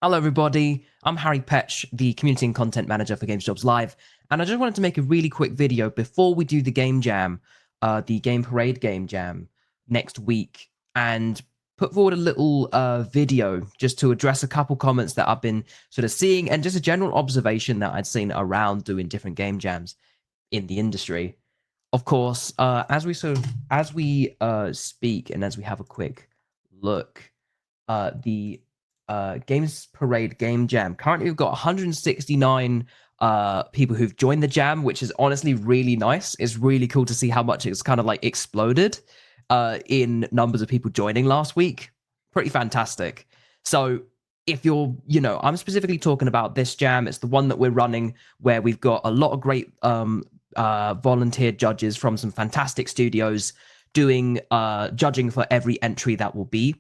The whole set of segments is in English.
Hello, everybody. I'm Harry Petch, the Community and Content Manager for Games Jobs Live, and I just wanted to make a really quick video before we do the Game Jam, the Game Parade Game Jam next week, and put forward a little video just to address a couple comments that I've been sort of seeing and just a general observation that I'd seen around doing different game jams in the industry. Of course, as we speak and as we have a quick look, the Games Parade Game Jam. Currently, we've got 169 people who've joined the jam, which is honestly really nice. It's really cool to see how much it's kind of like exploded in numbers of people joining last week. Pretty fantastic. So if you're, I'm specifically talking about this jam. It's the one that we're running where we've got a lot of great volunteer judges from some fantastic studios doing judging for every entry that will be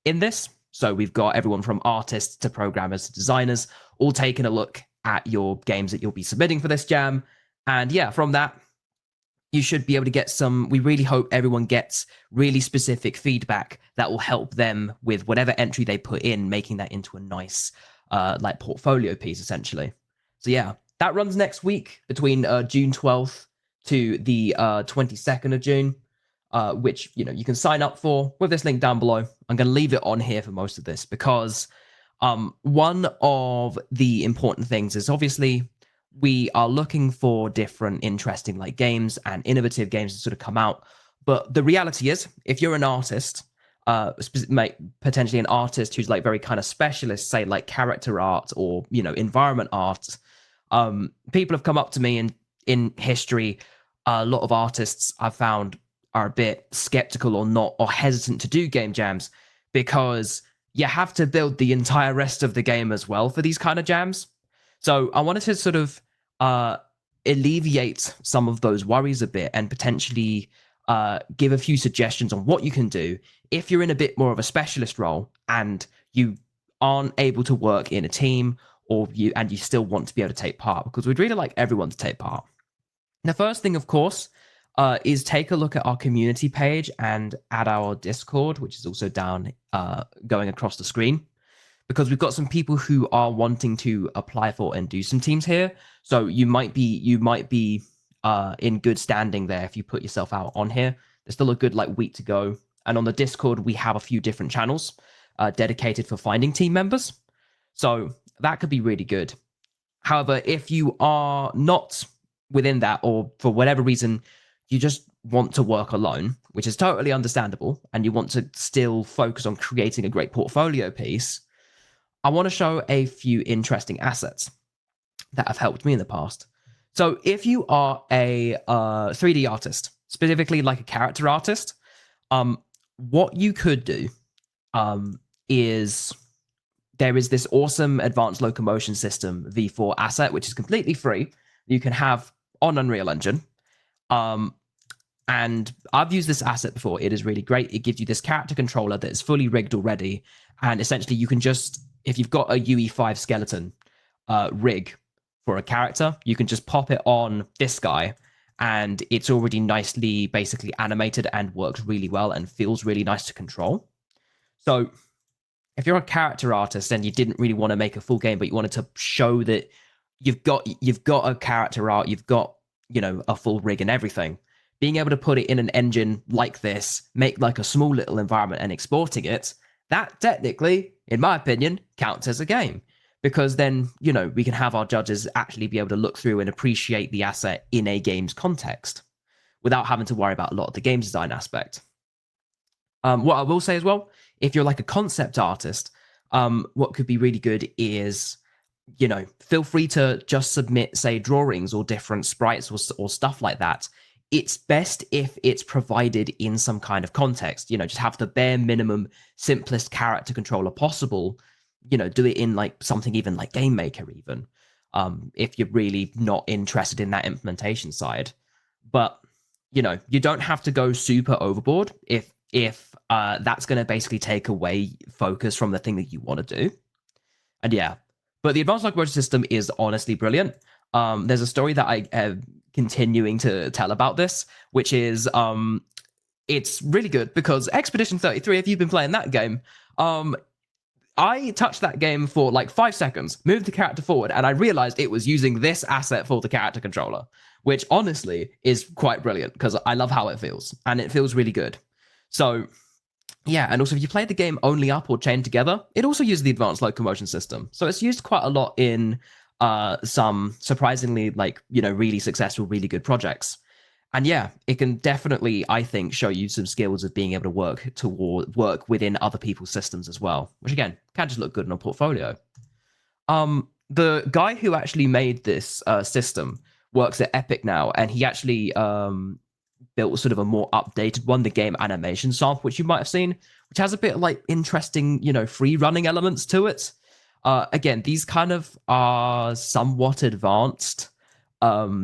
in this. So we've got everyone from artists to programmers to designers, all taking a look at your games that you'll be submitting for this jam. And yeah, from that, you should be able to get some, we really hope everyone gets really specific feedback that will help them with whatever entry they put in, making that into a nice like portfolio piece, essentially. So yeah, that runs next week between June 12th to the 22nd of June. Which, you can sign up for with this link down below. I'm going to leave it on here for most of this because one of the important things is obviously we are looking for different interesting like games and innovative games to sort of come out. But the reality is, if you're an artist, potentially an artist who's like very kind of specialist, say like character art or, environment art, people have come up to me in history. A lot of artists I've found are a bit skeptical or hesitant to do game jams because you have to build the entire rest of the game as well for these kind of jams. So I wanted to sort of alleviate some of those worries a bit and potentially give a few suggestions on what you can do if you're in a bit more of a specialist role and you aren't able to work in a team or you still want to be able to take part, because we'd really like everyone to take part. The first thing, of course, is take a look at our community page and at our Discord, which is also down going across the screen, because we've got some people who are wanting to apply for and do some teams here. So you might be in good standing there if you put yourself out on here. There's still a good week to go. And on the Discord, we have a few different channels dedicated for finding team members. So that could be really good. However, if you are not within that, or for whatever reason, you just want to work alone, which is totally understandable, and you want to still focus on creating a great portfolio piece, I want to show a few interesting assets that have helped me in the past. So if you are a 3D artist, specifically like a character artist, what you could do is there is this awesome advanced locomotion system V4 asset, which is completely free. You can have on Unreal Engine. And I've used this asset before. It is really great. It gives you this character controller that is fully rigged already. And essentially you can just, if you've got a UE5 skeleton rig for a character, you can just pop it on this guy and it's already nicely basically animated and works really well and feels really nice to control. So if you're a character artist and you didn't really want to make a full game, but you wanted to show that you've got a character art, you've got, a full rig and everything, being able to put it in an engine like this, make like a small little environment and exporting it, that technically, in my opinion, counts as a game. Because then, we can have our judges actually be able to look through and appreciate the asset in a game's context without having to worry about a lot of the game design aspect. What I will say as well, if you're like a concept artist, what could be really good is, feel free to just submit, say, drawings or different sprites or stuff like that. It's best if it's provided in some kind of context, just have the bare minimum, simplest character controller possible, do it in like something even like Game Maker even, if you're really not interested in that implementation side. But, you don't have to go super overboard if that's going to basically take away focus from the thing that you want to do. And yeah, but the advanced locomotion system is honestly brilliant. There's a story that I am continuing to tell about this, which is it's really good because Expedition 33, if you've been playing that game, I touched that game for like 5 seconds, moved the character forward, and I realized it was using this asset for the character controller, which honestly is quite brilliant because I love how it feels, and it feels really good. So yeah, and also if you play the game only up or chained together, it also uses the advanced locomotion system. So it's used quite a lot in some surprisingly really successful, really good projects. And yeah, it can definitely, I think, show you some skills of being able to work within other people's systems as well, which again can just look good in a portfolio. The guy who actually made this system works at Epic now, and he actually built sort of a more updated one, the game animation sample, which you might have seen, which has a bit of like interesting, free running elements to it. Again, these kind of are somewhat advanced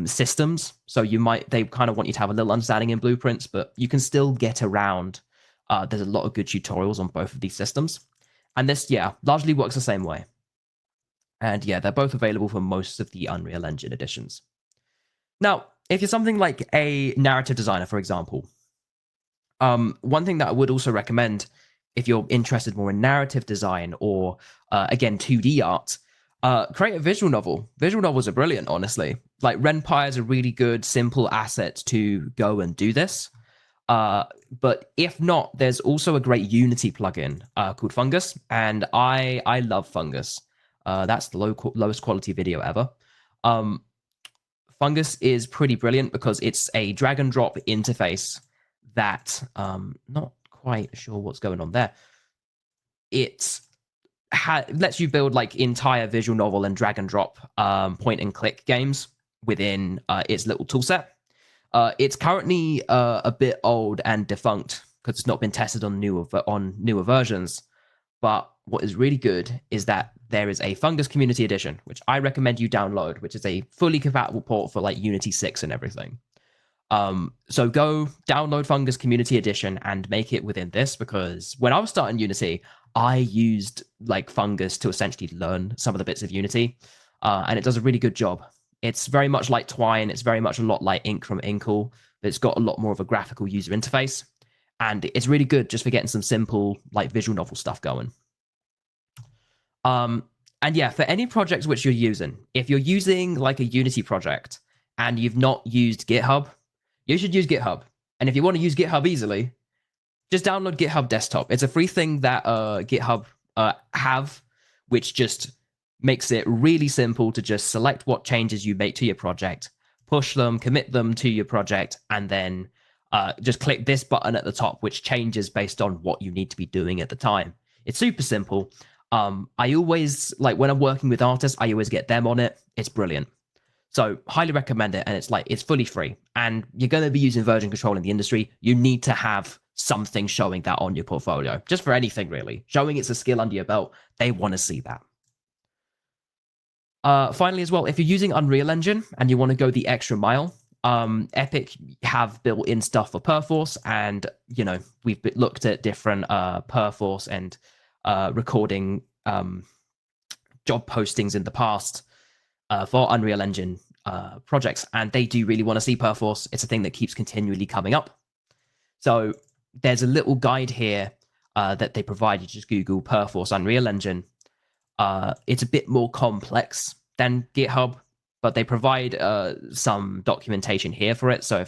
systems, so they kind of want you to have a little understanding in blueprints, but you can still get around. There's a lot of good tutorials on both of these systems, and this, largely works the same way. And yeah, they're both available for most of the Unreal Engine editions. Now, if you're something like a narrative designer, for example, one thing that I would also recommend if you're interested more in narrative design or, again, 2D art, create a visual novel. Visual novels are brilliant, honestly. Like, Ren'Py is a really good, simple asset to go and do this. But if not, there's also a great Unity plugin called Fungus, and I love Fungus. That's the lowest quality video ever. Fungus is pretty brilliant because it's a drag and drop interface that not quite sure what's going on there. It lets you build like entire visual novel and drag and drop point and click games within its little toolset. It's currently a bit old and defunct because it's not been tested on newer versions. But what is really good is that there is a Fungus Community Edition, which I recommend you download, which is a fully compatible port for like Unity 6 and everything. So go download Fungus Community Edition and make it within this, because when I was starting Unity, I used like Fungus to essentially learn some of the bits of Unity, and it does a really good job. It's very much like Twine. It's very much a lot like Ink from Inkle, but it's got a lot more of a graphical user interface. And it's really good just for getting some simple like visual novel stuff going. And yeah, for any projects which you're using, if you're using like a Unity project and you've not used GitHub, you should use GitHub. And if you want to use GitHub easily, just download GitHub Desktop. It's a free thing that GitHub have, which just makes it really simple to just select what changes you make to your project, push them, commit them to your project, and then just click this button at the top, which changes based on what you need to be doing at the time. It's super simple. I always, like when I'm working with artists, I always get them on it. It's brilliant. So highly recommend it. And it's fully free. And you're going to be using version control in the industry. You need to have something showing that on your portfolio, just for anything really. Showing it's a skill under your belt, they want to see that. Finally, as well, if you're using Unreal Engine and you want to go the extra mile, Epic have built-in stuff for Perforce, and we've looked at different Perforce and recording job postings in the past for Unreal Engine projects, and they do really want to see Perforce. It's a thing that keeps continually coming up. So there's a little guide here that they provide. You just Google Perforce Unreal Engine. It's a bit more complex than GitHub, but they provide some documentation here for it. So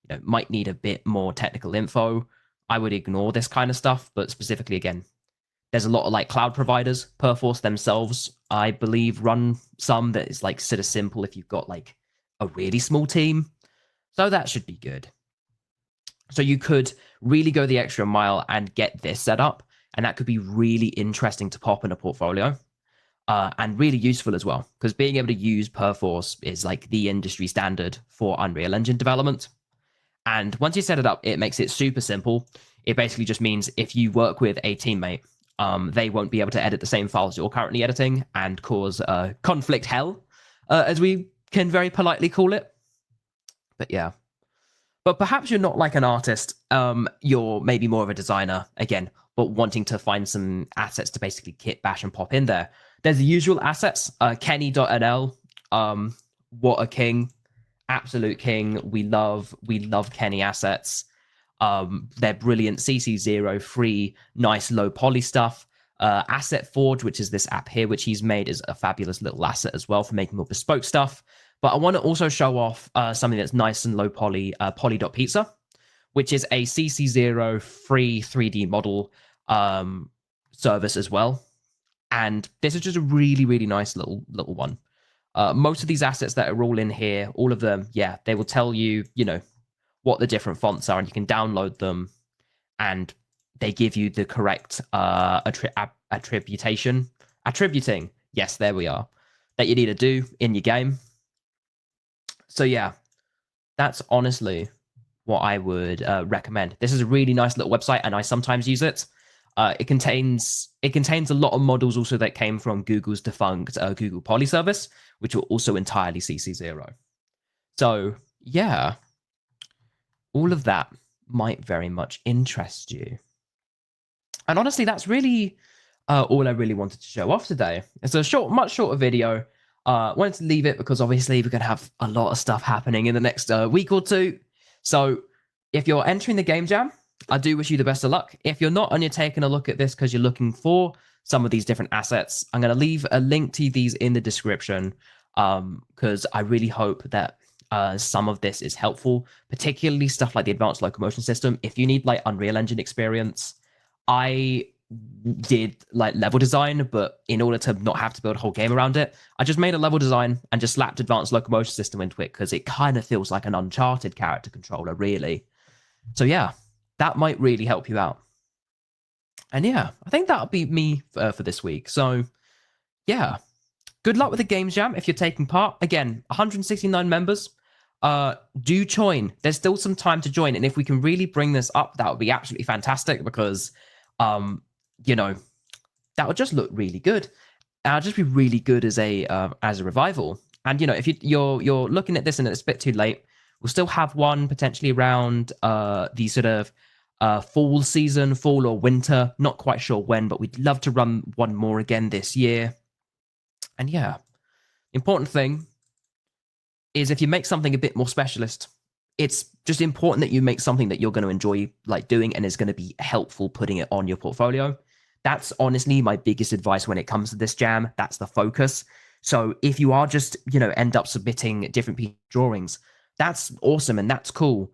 if might need a bit more technical info, I would ignore this kind of stuff. But specifically, again, there's a lot of like cloud providers. Perforce themselves, I believe, run some that is like sort of simple if you've got like a really small team. So that should be good. So you could really go the extra mile and get this set up, and that could be really interesting to pop in a portfolio. And really useful as well, because being able to use Perforce is like the industry standard for Unreal Engine development. And once you set it up, it makes it super simple. It basically just means if you work with a teammate, they won't be able to edit the same files you're currently editing and cause conflict hell, as we can very politely call it. But yeah. But perhaps you're not like an artist. You're maybe more of a designer, again, but wanting to find some assets to basically kit, bash, and pop in there. There's the usual assets, Kenny.nl, what a king, absolute king. We love Kenny assets. They're brilliant, CC0, free, nice low poly stuff. Asset Forge, which is this app here, which he's made, is a fabulous little asset as well for making more bespoke stuff. But I want to also show off something that's nice and low poly, poly.pizza, which is a CC0 free 3D model service as well. And this is just a really, really nice little one. Most of these assets that are all in here, all of them, yeah, they will tell you, what the different fonts are, and you can download them, and they give you the correct attributing. Yes, there we are. That you need to do in your game. So yeah, that's honestly what I would recommend. This is a really nice little website, and I sometimes use it. It contains a lot of models also that came from Google's defunct Google Poly service, which were also entirely CC0. So yeah, all of that might very much interest you. And honestly, that's really all I really wanted to show off today. It's a much shorter video. Wanted to leave it because obviously we're going to have a lot of stuff happening in the next week or two. So if you're entering the Game Jam, I do wish you the best of luck. If you're not and you're taking a look at this because you're looking for some of these different assets, I'm going to leave a link to these in the description because I really hope that some of this is helpful, particularly stuff like the advanced locomotion system. If you need like Unreal Engine experience, I did like level design, but in order to not have to build a whole game around it, I just made a level design and just slapped advanced locomotion system into it because it kind of feels like an Uncharted character controller, really. So yeah, that might really help you out. And yeah, I think that'll be me for this week. So yeah, good luck with the Games Jam if you're taking part. Again, 169 members. Do join. There's still some time to join, and if we can really bring this up, that would be absolutely fantastic because that would just look really good. And it'll just be really good as a revival. And if you're looking at this and it's a bit too late, we'll still have one potentially around the sort of fall season, fall or winter. Not quite sure when, but we'd love to run one more again this year. And yeah, important thing is if you make something a bit more specialist, it's just important that you make something that you're going to enjoy like doing and is going to be helpful putting it on your portfolio. That's honestly my biggest advice when it comes to this jam. That's the focus. So if you are just, end up submitting different drawings, that's awesome and that's cool.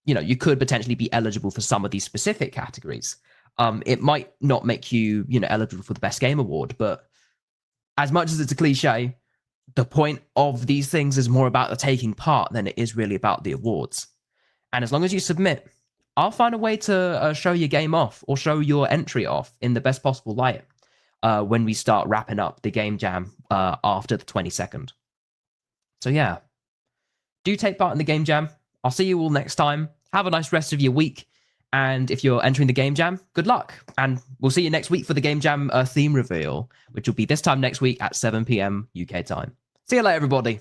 You could potentially be eligible for some of these specific categories. It might not make you, eligible for the best game award, but as much as it's a cliche, the point of these things is more about the taking part than it is really about the awards. And as long as you submit, I'll find a way to show your game off or show your entry off in the best possible light when we start wrapping up the Game Jam after the 22nd. So yeah, do take part in the Game Jam. I'll see you all next time. Have a nice rest of your week. And if you're entering the Game Jam, good luck. And we'll see you next week for the Game Jam theme reveal, which will be this time next week at 7 p.m. UK time. See you later, everybody.